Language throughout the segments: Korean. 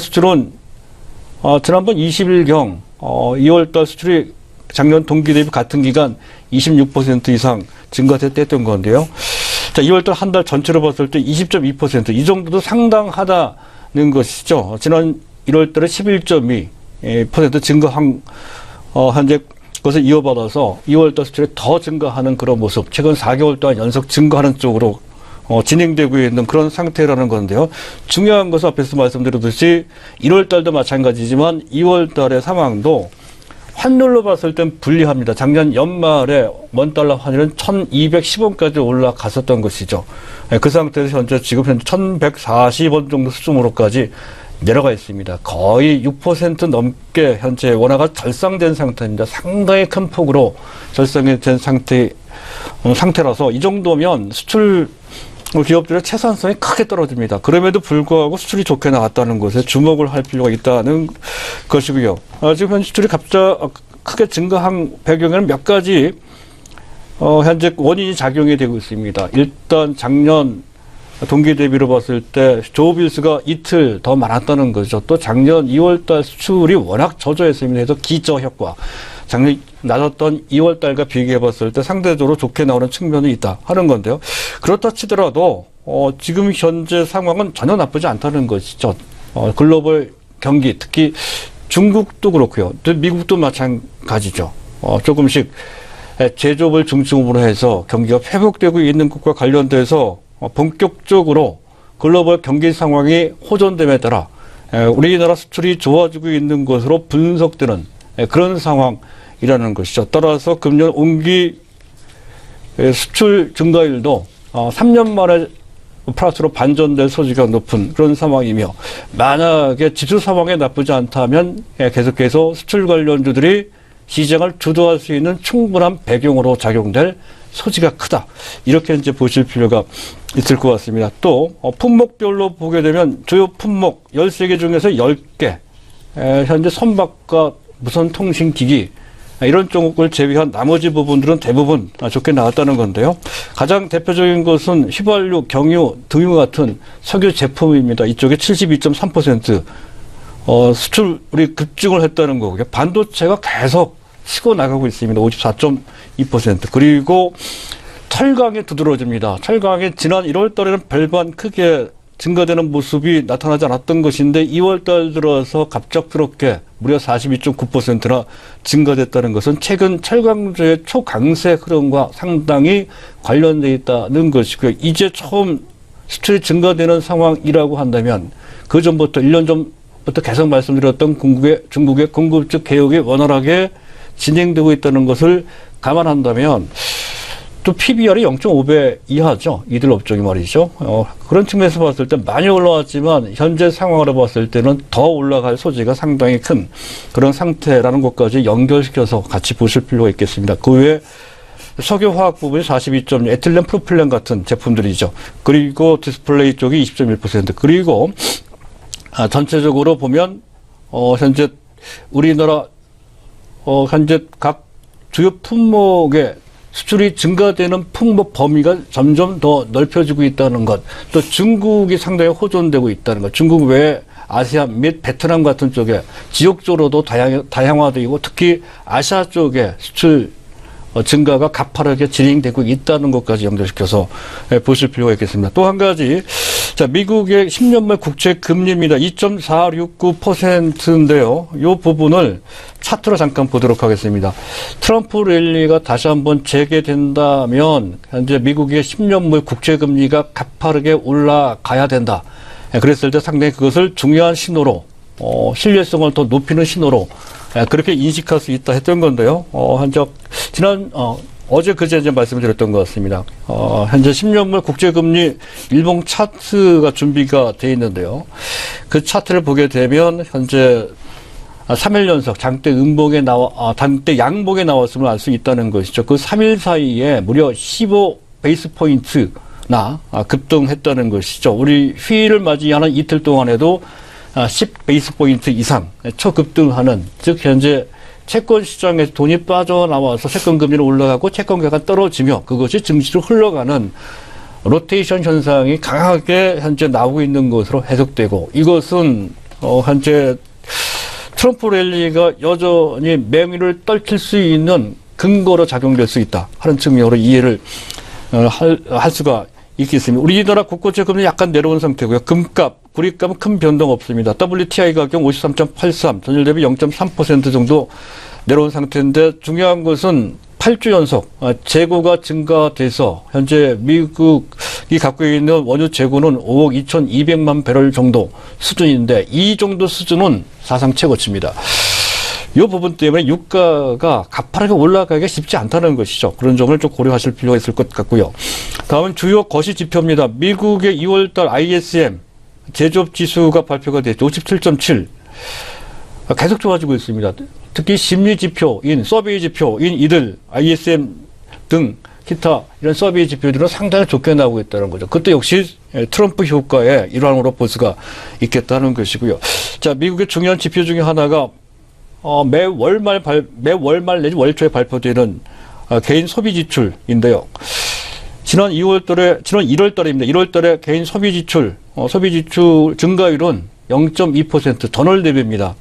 수출은 지난번 20일경 2월달 수출이 작년 동기 대비 같은 기간 26% 이상 증가됐던 건데요. 자, 2월달 한 달 전체로 봤을 때 20.2%, 이 정도도 상당하다는 것이죠. 지난 1월달에 11.2% 증가한 현재 그것을 이어받아서 2월달 수출이 더 증가하는 그런 모습, 최근 4개월 동안 연속 증가하는 쪽으로 진행되고 있는 그런 상태라는 건데요. 중요한 것은 앞에서 말씀드렸듯이 1월달도 마찬가지지만 2월달의 상황도 환율로 봤을 땐 불리합니다. 작년 연말에 원달러 환율은 1210원까지 올라갔었던 것이죠. 그 상태에서 지금 현재 1140원 정도 수준으로까지 내려가 있습니다. 거의 6% 넘게 현재 원화가 절상된 상태입니다. 상당히 큰 폭으로 절상이 된 상태라서 이 정도면 수출 기업들의 채산성이 크게 떨어집니다. 그럼에도 불구하고 수출이 좋게 나왔다는 것에 주목을 할 필요가 있다는 것이고요. 지금 현재 수출이 크게 증가한 배경에는 몇 가지 현재 원인이 작용이 되고 있습니다. 일단 작년 동기 대비로 봤을 때 조업일수가 이틀 더 많았다는 거죠. 또 작년 2월달 수출이 워낙 저조했습니다. 그래서 기저 효과. 작년 낮았던 2월달과 비교해 봤을 때 상대적으로 좋게 나오는 측면이 있다 하는 건데요. 그렇다 치더라도 지금 현재 상황은 전혀 나쁘지 않다는 것이죠. 글로벌 경기, 특히 중국도 그렇고요. 또 미국도 마찬가지죠. 조금씩 제조업을 중심으로 해서 경기가 회복되고 있는 것과 관련돼서 본격적으로 글로벌 경기 상황이 호전됨에 따라 우리나라 수출이 좋아지고 있는 것으로 분석되는 그런 상황이라는 것이죠. 따라서 금년 온기 수출 증가율도 3년 만에 플러스로 반전될 소지가 높은 그런 상황이며, 만약에 지수 상황이 나쁘지 않다면 계속해서 수출 관련주들이 시장을 주도할 수 있는 충분한 배경으로 작용될 소지가 크다. 이렇게 이제 보실 필요가 있을 것 같습니다. 또 품목별로 보게 되면 주요 품목 13개 중에서 10개 현재 선박과 무선통신기기 이런 쪽을 제외한 나머지 부분들은 대부분 좋게 나왔다는 건데요. 가장 대표적인 것은 휘발유, 경유 등유 같은 석유 제품입니다. 이쪽에 72.3% 수출이 급증을 했다는 거고요. 반도체가 계속 치고 나가고 있습니다. 54.2%. 그리고 철강이 두드러집니다. 철강이 지난 1월 달에는 별반 크게 증가되는 모습이 나타나지 않았던 것인데 2월 달 들어서 갑작스럽게 무려 42.9%나 증가됐다는 것은 최근 철강주의 초강세 흐름과 상당히 관련되어 있다는 것이고요. 이제 처음 수출이 증가되는 상황이라고 한다면 그 전부터 1년 전부터 계속 말씀드렸던 중국의 공급적 개혁이 원활하게 진행되고 있다는 것을 감안한다면 또 PBR이 0.5배 이하죠. 이들 업종이 말이죠. 그런 측면에서 봤을 때 많이 올라왔지만 현재 상황으로 봤을 때는 더 올라갈 소지가 상당히 큰 그런 상태라는 것까지 연결시켜서 같이 보실 필요가 있겠습니다. 그 외에 석유화학 부분이 42.6, 에틸렌 프로필렌 같은 제품들이죠. 그리고 디스플레이 쪽이 20.1%. 그리고 전체적으로 보면 현재 우리나라 현재 각 주요 품목의 수출이 증가되는 품목 범위가 점점 더 넓혀지고 있다는 것, 또 중국이 상당히 호전되고 있다는 것, 중국 외에 아시아 및 베트남 같은 쪽에 지역적으로도 다양화되고 특히 아시아 쪽에 수출 증가가 가파르게 진행되고 있다는 것까지 연결시켜서 보실 필요가 있겠습니다. 또 한 가지, 자, 미국의 10년물 국채 금리입니다. 2.469%인데요. 이 부분을 차트로 잠깐 보도록 하겠습니다. 트럼프 랠리가 다시 한번 재개된다면 현재 미국의 10년물 국채 금리가 가파르게 올라가야 된다. 그랬을 때 상당히 그것을 중요한 신호로, 신뢰성을 더 높이는 신호로 그렇게 인식할 수 있다 했던 건데요. 현재 어제 그제 이제 말씀을 드렸던 것 같습니다. 현재 10년물 국제금리 일봉 차트가 준비가 돼 있는데요. 그 차트를 보게 되면 현재 3일 연속 장대 양봉에 나왔음을 알 수 있다는 것이죠. 그 3일 사이에 무려 15 베이스 포인트나 급등했다는 것이죠. 우리 휴일을 맞이하는 이틀 동안에도 10 베이스 포인트 이상 초급등하는, 즉 현재 채권 시장에서 돈이 빠져나와서 채권 금리는 올라가고 채권 가격이 떨어지며 그것이 증시로 흘러가는 로테이션 현상이 강하게 현재 나오고 있는 것으로 해석되고, 이것은 현재 트럼프 랠리가 여전히 맹위를 떨칠 수 있는 근거로 작용될 수 있다 하는 측면으로 이해를 할 수가 있겠습니다. 우리나라 국고채 금리 약간 내려온 상태고요. 금값, 구리값은 큰 변동 없습니다. WTI 가격 53.83, 전일 대비 0.3% 정도 내려온 상태인데 중요한 것은 8주 연속 재고가 증가돼서 현재 미국이 갖고 있는 원유 재고는 5억 2,200만 배럴 정도 수준인데 이 정도 수준은 사상 최고치입니다. 이 부분 때문에 유가가 가파르게 올라가기가 쉽지 않다는 것이죠. 그런 점을 좀 고려하실 필요가 있을 것 같고요. 다음은 주요 거시 지표입니다. 미국의 2월달 ISM 제조업 지수가 발표가 됐죠. 57.7. 계속 좋아지고 있습니다. 특히 심리 지표인 서베이 지표인 이들 ISM 등 기타 이런 서베이 지표들은 상당히 좋게 나오고 있다는 거죠. 그것도 역시 트럼프 효과의 일환으로 볼 수가 있겠다는 것이고요. 자, 미국의 중요한 지표 중에 하나가 매 월말 내지 월초에 발표되는 개인 소비 지출인데요. 지난 1월달입니다. 1월달에 개인 소비 지출 증가율은 0.2% 전월 대비입니다.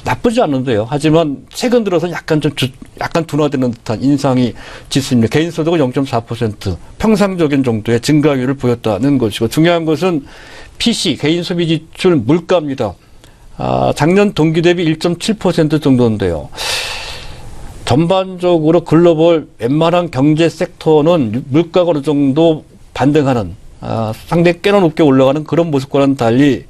나쁘지 않은데요. 하지만 최근 들어서 약간 둔화되는 듯한 인상이 짙습니다. 개인 소득은 0.4% 평상적인 정도의 증가율을 보였다는 것이고 중요한 것은 PC 개인 소비 지출 물가입니다. 작년 동기 대비 1.7% 정도인데요. 전반적으로 글로벌 웬만한 경제 섹터는 물가가 어느 정도 반등하는 상당히 꽤나 높게 올라가는 그런 모습과는 달리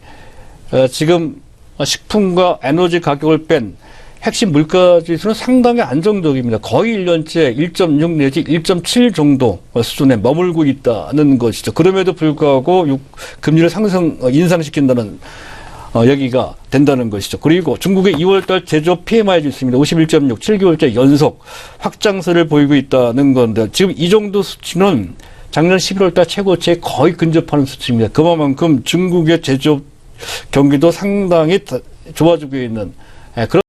지금 식품과 에너지 가격을 뺀 핵심 물가 지수는 상당히 안정적입니다. 거의 1년째 1.6 내지 1.7 정도 수준에 머물고 있다는 것이죠. 그럼에도 불구하고 금리를 인상시킨다는 얘기가 된다는 것이죠. 그리고 중국의 2월달 제조업 PMI 지수입니다. 51.6, 7개월째 연속 확장세를 보이고 있다는 건데 지금 이 정도 수치는 작년 11월달 최고치에 거의 근접하는 수치입니다. 그만큼 중국의 제조업 경기도 상당히 좋아지고 있는 그런